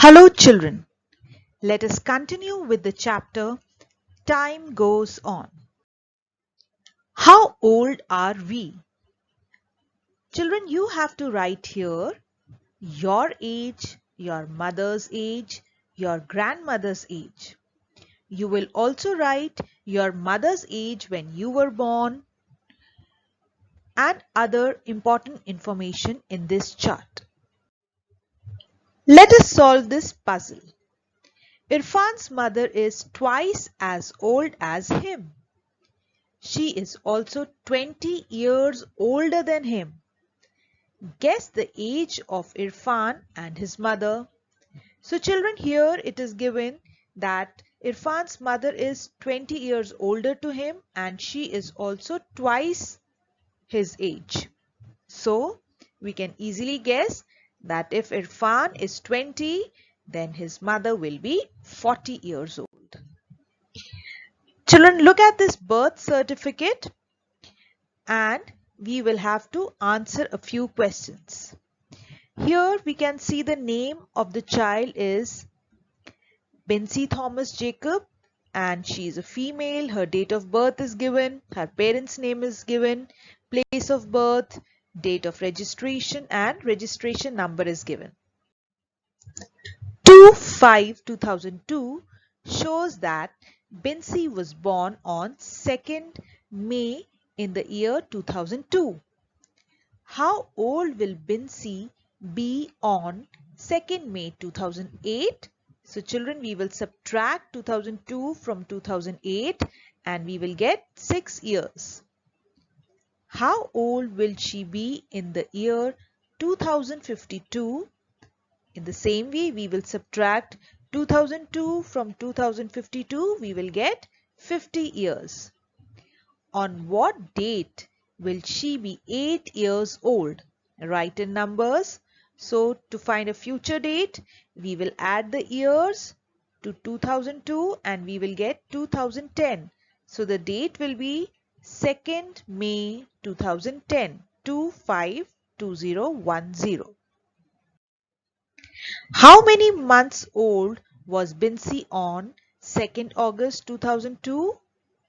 Hello children, let us continue with the chapter Time Goes On. How old are we? Children, you have to write here your age, your mother's age, your grandmother's age. You will also write your mother's age when you were born and other important information in this chart. Let us solve this puzzle. Irfan's mother is twice as old as him. She is also 20 years older than him. Guess the age of Irfan and his mother. So children, here it is given that Irfan's mother is 20 years older to him and she is also twice his age. So we can easily guess that if Irfan is 20, then his mother will be 40 years old. Children, look at this birth certificate and we will have to answer a few questions. Here we can see the name of the child is Bincy Thomas Jacob and she is a female. Her date of birth is given, her parents' name is given, place of birth, date of registration and registration number is given. 2/5/2002 shows that Bincy was born on 2nd May in the year 2002. How old will Bincy be on 2nd May 2008? So children, we will subtract 2002 from 2008 and we will get 6 years. How old will she be in the year 2052? In the same way, we will subtract 2002 from 2052, we will get 50 years. On what date will she be 8 years old? Write in numbers. So to find a future date, we will add the years to 2002 and we will get 2010. So the date will be 2nd May 2010, 252010. How many months old was Bincy on 2nd August 2002?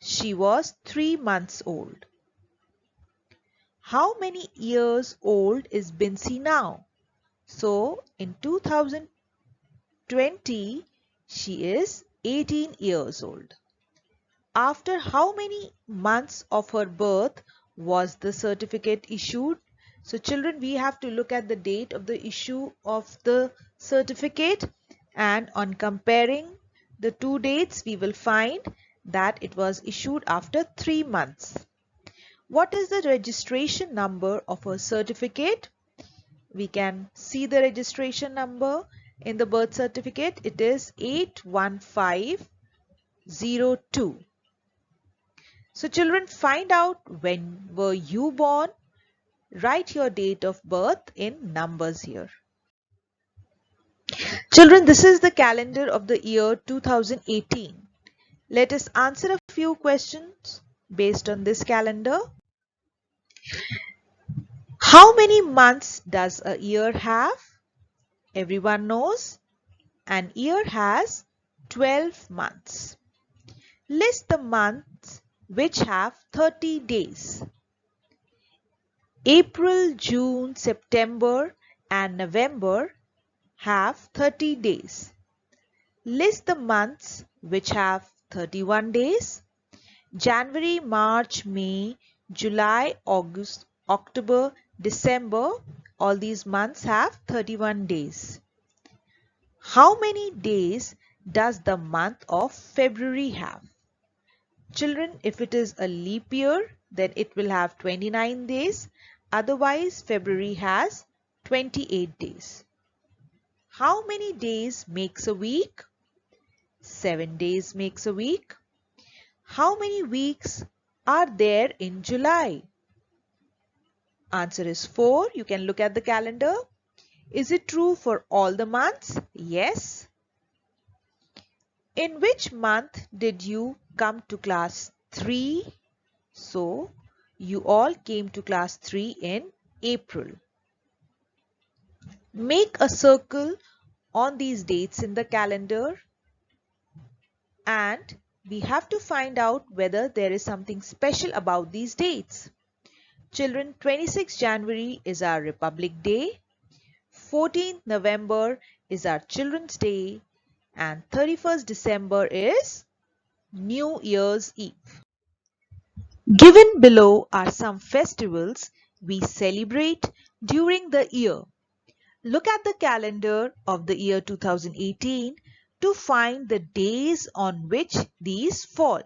She was 3 months old. How many years old is Bincy now? So in 2020, she is 18 years old. After how many months of her birth was the certificate issued? So children, we have to look at the date of the issue of the certificate and on comparing the two dates, we will find that it was issued after 3 months. What is the registration number of her certificate? We can see the registration number in the birth certificate. It is 81502. So children, find out when were you born. Write your date of birth in numbers here. Children, this is the calendar of the year 2018. Let us answer a few questions based on this calendar. How many months does a year have? Everyone knows an year has 12 months. List the months which have 30 days. April, June, September and November have 30 days. List the months which have 31 days. January, March, May, July, August, October, December, all these months have 31 days. How many days does the month of February have? Children, if it is a leap year, then it will have 29 days. Otherwise, February has 28 days. How many days makes a week? 7 days makes a week. How many weeks are there in July? Answer is 4. You can look at the calendar. Is it true for all the months? Yes. In which month did you come to class 3? So, you all came to class 3 in April. Make a circle on these dates in the calendar, and we have to find out whether there is something special about these dates. Children, 26th January is our Republic Day, 14th November is our Children's Day, and 31st December is New Year's Eve. Given below are some festivals we celebrate during the year. Look at the calendar of the year 2018 to find the days on which these fall.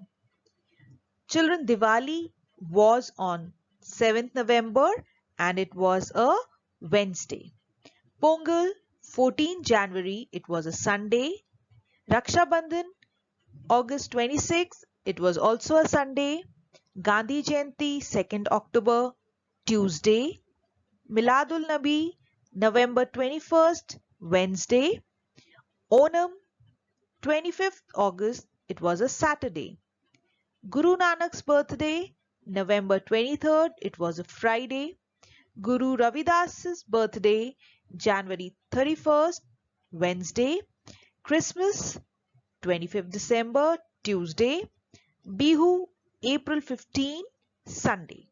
Children, Diwali was on 7th November and it was a Wednesday. Pongal, 14th January, it was a Sunday. Raksha Bandhan, August 26th, it was also a Sunday. Gandhi Jayanti, 2nd October, Tuesday. Miladul Nabi, November 21st, Wednesday. Onam, 25th August, it was a Saturday. Guru Nanak's birthday, November 23rd, it was a Friday. Guru Ravidas's birthday, January 31st, Wednesday. Christmas, 25th December, Tuesday. Bihu, April 15, Sunday.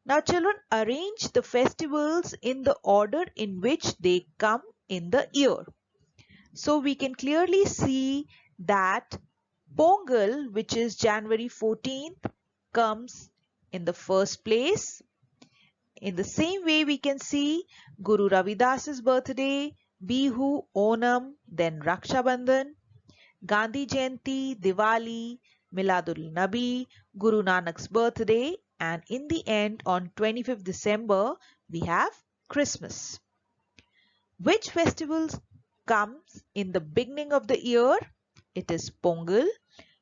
Now children, arrange the festivals in the order in which they come in the year. So we can clearly see that Pongal, which is January 14th, comes in the first place. In the same way, we can see Guru Ravidas's birthday, Bihu, Onam, then Raksha Bandhan, Gandhi Jayanti, Diwali, Miladul Nabi, Guru Nanak's birthday, and in the end, on 25th December, we have Christmas. Which festivals comes in the beginning of the year? It is Pongal.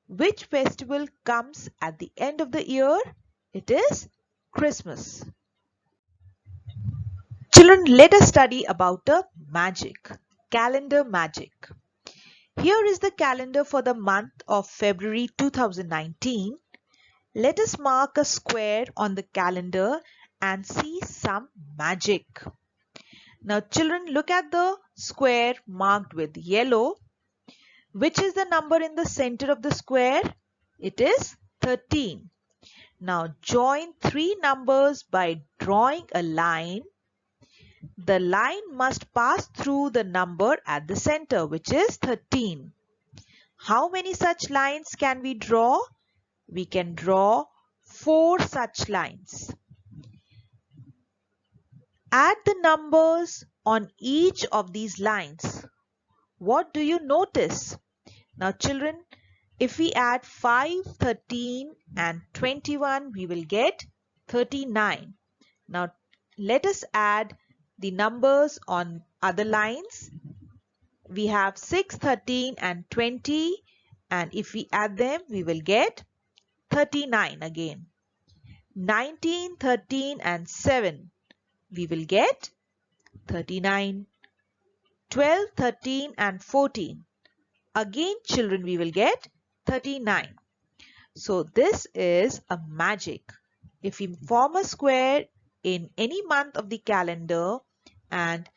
Which festival comes at the end of the year? It is Christmas. Children, let us study about a magic, calendar magic. Here is the calendar for the month of February 2019. Let us mark a square on the calendar and see some magic. Now children, look at the square marked with yellow. Which is the number in the center of the square? It is 13. Now join three numbers by drawing a line. The line must pass through the number at the center, which is 13. How many such lines can we draw? We can draw 4 such lines. Add the numbers on each of these lines. What do you notice? Now children, if we add 5, 13 and 21, we will get 39. Now let us add the numbers on other lines. We have 6, 13 and 20, and if we add them, we will get 39 again. 19, 13 and 7, we will get 39. 12, 13 and 14. Again children, we will get 39. So this is a magic. If we form a square in any month of the calendar and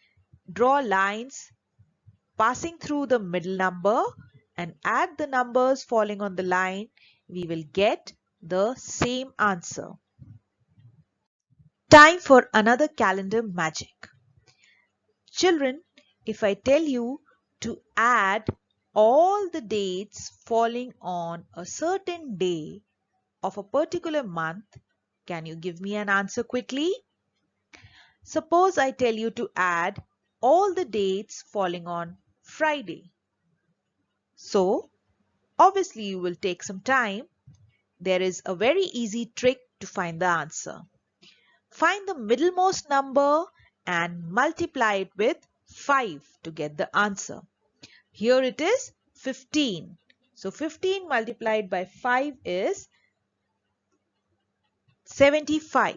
draw lines passing through the middle number and add the numbers falling on the line, we will get the same answer. Time for another calendar magic. Children, if I tell you to add all the dates falling on a certain day of a particular month, can you give me an answer quickly? Suppose I tell you to add all the dates falling on Friday. So, obviously you will take some time. There is a very easy trick to find the answer. Find the middlemost number and multiply it with 5 to get the answer. Here it is 15. So 15 multiplied by 5 is 75.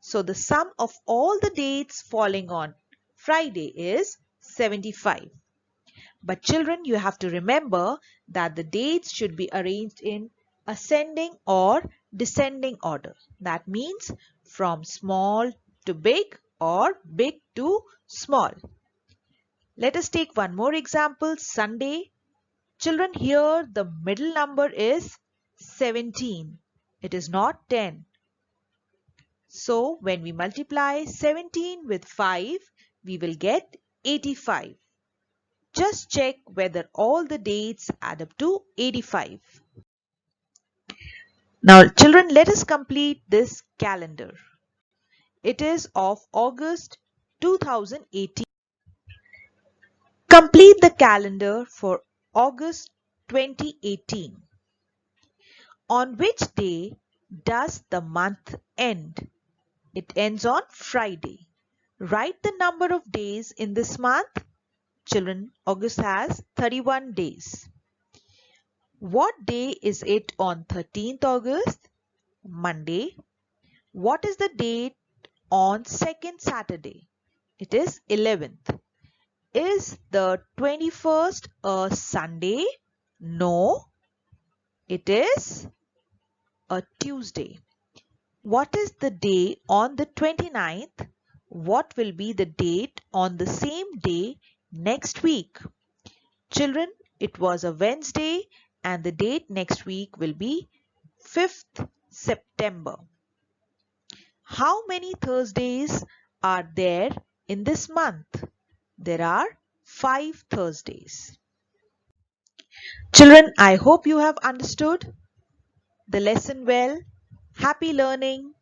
So the sum of all the dates falling on Friday is 75. But children, you have to remember that the dates should be arranged in ascending or descending order. That means from small to big or big to small. Let us take one more example, Sunday. Children, here the middle number is 17. It is not 10. So when we multiply 17 with 5, we will get 85. Just check whether all the dates add up to 85. Now children, let us complete this calendar. It is of August 2018. Complete the calendar for August 2018. On which day does the month end? It ends on Friday. Write the number of days in this month. Children, August has 31 days. What day is it on 13th August? Monday. What is the date on second Saturday? It is 11th. Is the 21st a Sunday? No, it is a Tuesday. What is the day on the 29th? What will be the date on the same day next week? Children, it was a Wednesday and the date next week will be 5th September. How many Thursdays are there in this month? There are 5 Thursdays. Children, I hope you have understood the lesson well. Happy learning.